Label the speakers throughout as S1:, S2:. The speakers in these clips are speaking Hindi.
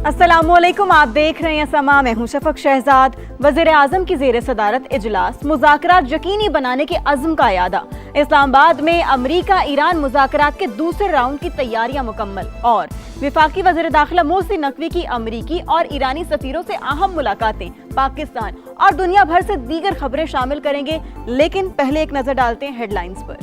S1: अस्सलामुअलैकुम, आप देख रहे हैं समा। मैं हूं शफक शहजाद। वज़ीर आज़म की ज़ेर सदारत इजलास, मुज़ाकरात यकीनी बनाने के अज़्म का यादा। इस्लामाबाद में अमरीका ईरान मुज़ाकरात के दूसरे राउंड की तैयारियां मुकम्मल। और विफाकी वज़ीर दाखिला मोहसिन नकवी की अमरीकी और ईरानी सफ़ीरों से अहम मुलाकातें, पाकिस्तान और दुनिया भर से दीगर खबरें शामिल करेंगे। लेकिन पहले एक नजर डालते हैं हेडलाइंस पर।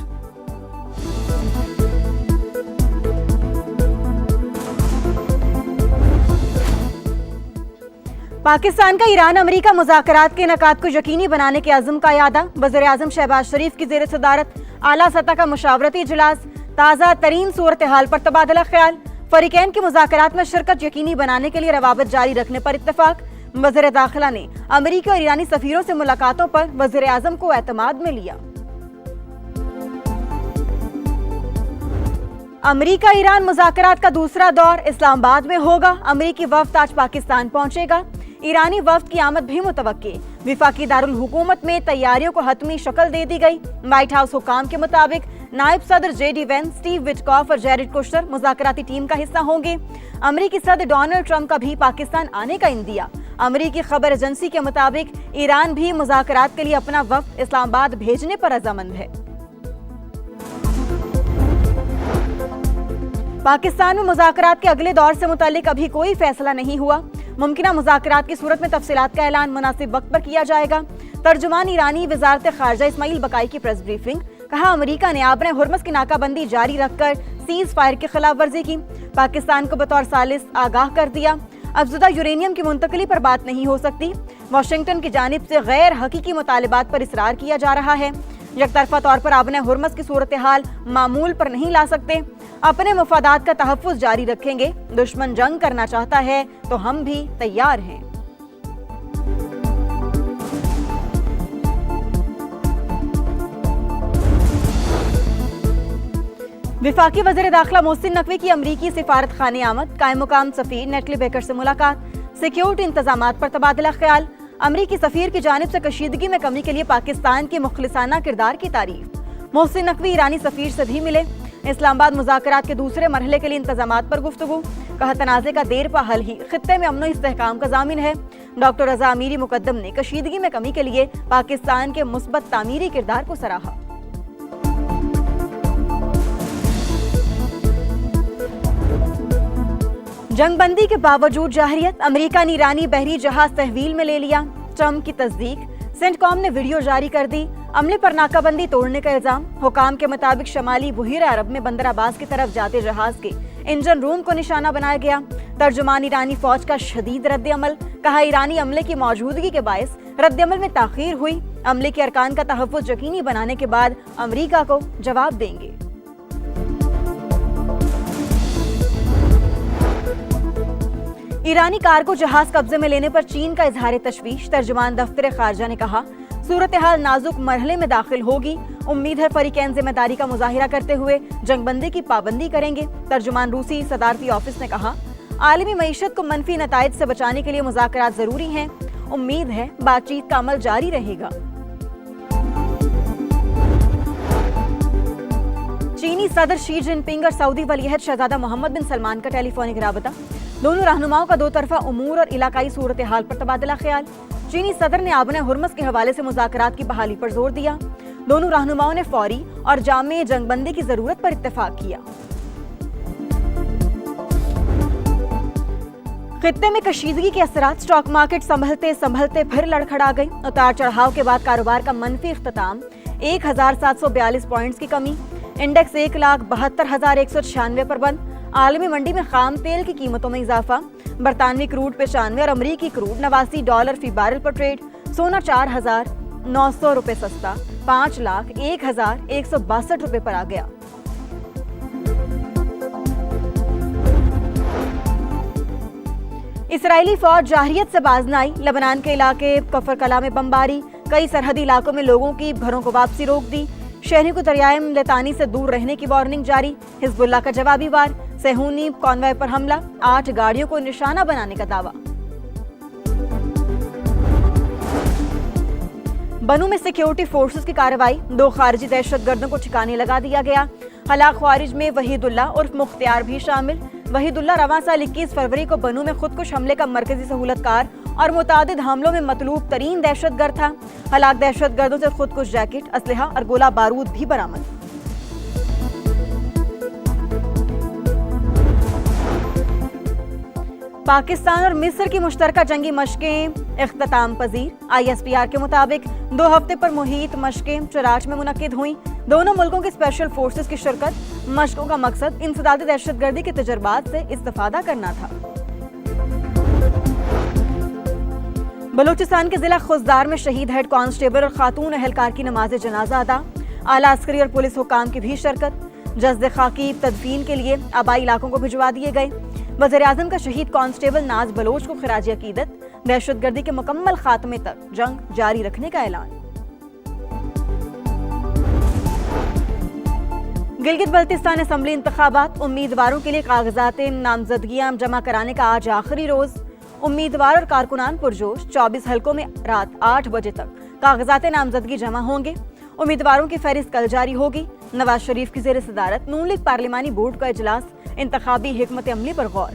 S1: पाकिस्तान का ईरान अमरीका मुज़ाकरात के इनेकाद को यकीनी बनाने के अज़्म का यादा। वज़ीर आज़म शहबाज शरीफ की ज़ेर सदारत आला सतह का मुशावरती इजलास, ताज़ा तरीन सूरत हाल पर तबादला ख्याल। फ़रीक़ैन की मुज़ाकरात में शिरकत यकीनी बनाने के लिए रवाबित जारी रखने पर इत्तफ़ाक़। वज़ीर दाखिला ने अमरीकी और ईरानी सफ़ीरों से मुलाकातों पर वज़ीर आज़म को एतमाद में लिया। अमरीका ईरान मुज़ाकरात का दूसरा दौर इस्लामाबाद में होगा। अमरीकी वफ़द आज पाकिस्तान पहुंचेगा। ईरानी वफ़द की आमद भी मुतवक्की। विफाकी दारुल हुकूमत में तैयारियों को हतमी शक्ल दे दी गई। व्हाइट हाउस हुकाम के मुताबिक नायब सदर JD वेंस, स्टीव विटकॉफ और जेरेड कुशनर मुज़ाकराती टीम का हिस्सा होंगे। अमरीकी सदर डोनाल्ड ट्रंप का भी पाकिस्तान आने का इंदिया। अमरीकी खबर एजेंसी के मुताबिक ईरान भी मुज़ाकरात के लिए अपना वफ़द इस्लामाबाद भेजने पर रज़ामंद है। पाकिस्तान में मुज़ाकरात के अगले दौर से मुतालिक अभी कोई फैसला नहीं हुआ। मुमकिना मुज़ाकरात की सूरत में तफसीलात का ऐलान मुनासिब वक्त पर किया जाएगा। तर्जुमान ईरानी वज़ारत ख़ारजा इस्माइल बकाई की प्रेस ब्रीफिंग। कहा, अमरीका ने आबने हुर्मस की नाकाबंदी जारी रखकर सीज़ फायर की खिलाफ वर्जी की। पाकिस्तान को बतौर सालिस आगाह कर दिया। अफजुदा यूरेनियम की मुंतकली पर बात नहीं हो सकती। वाशिंगटन की जानिब से गैर हकीकी मुतालिबात पर इसरार किया जा रहा है। यकतरफा तौर पर आबने हुर्मस की सूरत हाल मामूल पर नहीं ला सकते। अपने मफादात का तहफ़्फ़ुज़ जारी रखेंगे। दुश्मन जंग करना चाहता है तो हम भी तैयार हैं। विफाकी वज़ीर दाखिला मोहसिन नकवी की अमरीकी सिफारत खाने आमद। कायम मुकाम सफ़ीर नेटली बेकर से मुलाकात। सिक्योरिटी इंतजामात पर तबादला ख्याल। अमरीकी सफ़ीर की जानिब से कशीदगी में कमी के लिए पाकिस्तान के मुखलिसाना किरदार की तारीफ। मोहसिन नकवी ईरानी सफ़ीर से भी मिले। इस्लामाबाद मुज़ाकरात के दूसरे मरहले के लिए इंतजामात पर गुफ्तगू। कहा, तनाज़े का देर पा हल ही खित्ते में अमन इस्तेहकाम का ज़ामिन है। डॉक्टर रज़ा अमीरी मुकद्दम ने कशीदगी में कमी के लिए पाकिस्तान के मुस्बत तामीरी किरदार को सराहा। जंगबंदी के बावजूद जाहिरियत। अमरीका ने ईरानी बहरी जहाज तहवील में ले लिया। ट्रंप की तस्दीक। सेंटकॉम ने वीडियो जारी कर दी। अमले पर नाकाबंदी तोड़ने का इल्जाम। हुकाम के मुताबिक शमाली बुहीरा अरब में बंदर अब्बास की तरफ जाते जहाज के इंजन रूम को निशाना बनाया गया। तर्जुमान ईरानी फौज का शदीद रद्द-ए-अमल। कहा, ईरानी अमले की मौजूदगी के बायस रद्द-ए-अमल में ताखीर हुई। अमले के अरकान का तहफ़्फ़ुज़ यकीनी बनाने के बाद अमरीका को जवाब देंगे। ईरानी कार्गो जहाज कब्जे में लेने पर चीन का इजहार तशवीश। तर्जुमान दफ्तर खारजा ने कहा, सूरत हाल नाजुक मरहले में दाखिल होगी। उम्मीद है फ़रीक़ैन जिम्मेदारी का मुजाहिरा करते हुए जंगबंदी की पाबंदी करेंगे। तर्जुमान रूसी सदारती ऑफिस ने कहा, आलमी मईशत को मनफी नताइज से बचाने के लिए मुज़ाकरात ज़रूरी हैं। उम्मीद है बातचीत का अमल जारी रहेगा। चीनी सदर शी जिनपिंग और सऊदी वलीअहद शहजादा मोहम्मद बिन सलमान का टेलीफोनिक राबता। दोनों रहनुमाओं का दो तरफा उमूर और इलाकाई सूरत हाल पर तबादला ख्याल। चीनी सदर ने आबने हुर्मस के हवाले से मुज़ाकरात की बहाली पर जोर दिया। दोनों रहनुमाओं ने फौरी और जामे जंगबंदी की जरूरत पर इत्तेफाक किया। खित्ते में कशीदगी के असरात। स्टॉक मार्केट संभलते संभलते फिर लड़खड़ा गई। उतार चढ़ाव के बाद कारोबार का मनफी इख्तिताम। 1742 पॉइंट्स की कमी। इंडेक्स 1,72,196 पर बंद। आलमी मंडी में खाम तेल की कीमतों में इजाफा। बरतानवी क्रूड पे 95 और अमरीकी क्रूड $89 फी बैरल पर ट्रेड। सोना 4,900 रुपए सस्ता 5,01,162 रुपए पर आ गया। इसराइली फौज जाहिरियत से बाज न आई। लेबनान के इलाके कफर कला में बमबारी। कई सरहदी इलाकों में लोगों की घरों को वापसी रोक दी। शहरी को दरियाए लतानी से दूर रहने की वार्निंग जारी। हिजबुल्लाह का जवाबी वार। सेहूनी कॉन्वॉय पर हमला। 8 गाड़ियों को निशाना बनाने का दावा। बनू में सिक्योरिटी फोर्सेस की कार्रवाई। 2 खारजी दहशतगर्दों को ठिकाने लगा दिया गया। हलाक ख्वारिज में वहीदुल्लाह उर्फ मुख्तियार भी शामिल। वहीदुल्ला रवां साल 21 फरवरी को बनू में खुदकुश हमले का मरकजी सहूलतकार और मुतादिद हमलों में मतलूब तरीन दहशतगर्द था। हलाक दहशतगर्दों से खुदकुश जैकेट, असलहा और गोला बारूद भी बरामद। पाकिस्तान और मिस्र की मुश्तरका जंगी मशकें इख्तिताम पजीर। ISPR के मुताबिक 2 हफ्ते पर मुहित मशकें चराच में मुनक्किद हुई। दोनों मुल्कों की स्पेशल फोर्सेस की शिरकत। मशकों का मकसद इंसदादी दहशतगर्दी के तजर्बात से इस्तिफादा करना था। बलूचिस्तान के जिला खुजदार में शहीद हेड कांस्टेबल और खातून एहलकार की नमाज जनाजा अदा। आला अस्करी और पुलिस हुकाम की भी शिरकत। जज्द खाकी तदफीन के लिए आबाई इलाकों को भिजवा दिए गए। वज़ीर आज़म का शहीद कांस्टेबल नाज बलोच को खिराज अकीदत। दहशतगर्दी के मुकम्मल खात्मे तक जंग जारी रखने का ऐलान। गिलगित बल्तिस्तान असेंबली इंतखाबात। उम्मीदवारों के लिए कागजात नामजदगियां जमा कराने का आज आखिरी रोज। उम्मीदवार और कारकुनान पुरजोश। 24 हलकों में रात 8 बजे तक कागजात नामजदगी जमा होंगे। उम्मीदवारों की फहरिस्त कल जारी होगी। नवाज शरीफ की ज़ेर सदारत नून लीग पार्लिमानी बोर्ड का इजलास। इंतखाबी हिकमत अमली पर गौर।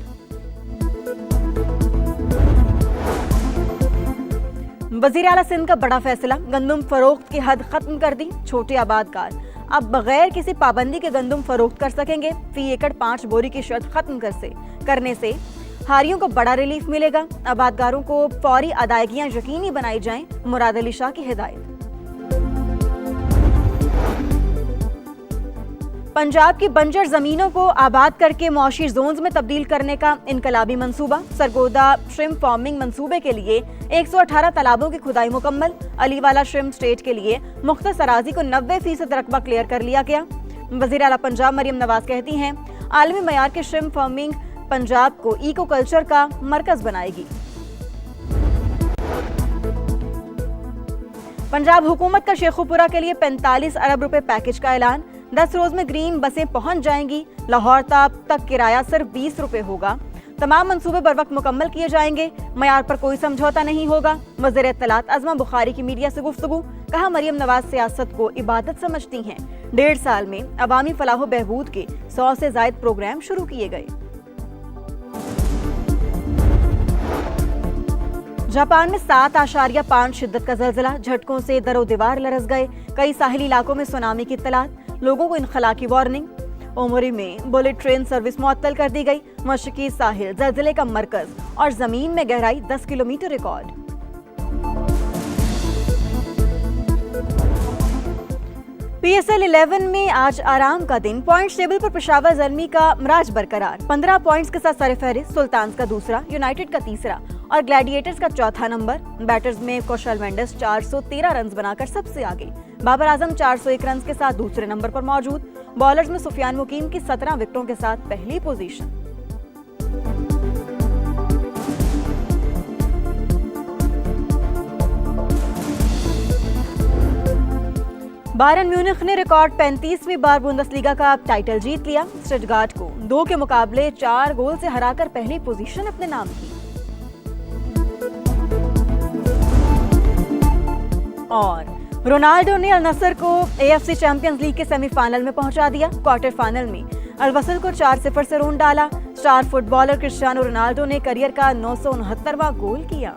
S1: वज़ीर आला सिंध का बड़ा फैसला। गंदम फरोख्त की हद खत्म कर दी। छोटे आबादकार अब बगैर किसी पाबंदी के गंदम फरोख्त कर सकेंगे। फी एकड़ 5 बोरी की शर्त खत्म करने से हारियों को बड़ा रिलीफ मिलेगा। आबादगारों को फौरी अदायगियां यकीनी बनाई जाएं। मुराद अली शाह की हिदायत। पंजाब की बंजर जमीनों को आबाद करके मौशी जोन्स में तब्दील करने का इनकलाबी मंसूबा। सरगोदा श्रिम्प फार्मिंग मंसूबे के लिए 118 तालाबों की खुदाई मुकम्मल। अलीवाला श्रिम्प स्टेट के लिए मुख्तस अराजी को 90% रकबा क्लियर कर लिया गया। वज़ीर आला पंजाब मरियम नवाज कहती हैं, आलमी मयार के श्रिम्प फार्मिंग पंजाब को इको कल्चर का मरकज बनाएगी। पंजाब हुकूमत का शेखुपुरा के लिए 45 अरब रुपए पैकेज का ऐलान। 10 रोज में ग्रीन बसें पहुंच जाएंगी। लाहौर तक किराया सिर्फ 20 रुपए होगा। तमाम मंसूबे बर वक्त मुकम्मल किए जाएंगे। मयार पर कोई समझौता नहीं होगा। वज़ीर इत्तलात अज़मा बुखारी की मीडिया से गुफ्तगू। कहा, मरियम नवाज सियासत को इबादत समझती हैं। 1.5 साल में अवामी फलाह बहबूद के 100 से जायद प्रोग्राम शुरू किए गए। जापान में 7.5 शिद्दत का ज़लज़ला। झटकों से दरो दीवार लरस गए। कई साहिली इलाकों में सुनामी की इत्तलात। लोगों को इनखला की वार्निंग। ओमरी में बुलेट ट्रेन सर्विस मुअत्तल कर दी गई। मशरकी साहिल ज़लज़ले का मरकज और जमीन में गहराई 10 किलोमीटर रिकॉर्ड। PSL 11 में आज आराम का दिन। पॉइंट्स टेबल पर पेशावर ज़ल्मी का मिराज बरकरार। 15 पॉइंट्स के साथ सरफहरिस्त। सुल्तान्स का दूसरा, यूनाइटेड का तीसरा और ग्लैडिएटर्स का चौथा नंबर। बैटर्स में कौशल मेंडिस 413 रन बनाकर सबसे आगे। बाबर आजम 401 रन के साथ दूसरे नंबर पर मौजूद। बॉलर्स में सुफियान मुकीम की 17 विकेटों के साथ पहली पोजीशन। बायरन म्यूनिख ने रिकॉर्ड 35वीं बार बुंदेसलीगा का टाइटल जीत लिया। स्टटगार्ट को 2 के मुकाबले 4 गोल से हराकर पहली पोजीशन अपने नाम की। और रोनाल्डो ने अल नसर को AFC चैंपियंस लीग के सेमीफाइनल में पहुंचा दिया। क्वार्टर फाइनल में अल वसल को 4-0 से रूंड डाला। स्टार फुटबॉलर क्रिस्टियानो रोनाल्डो ने करियर का 969वां गोल किया।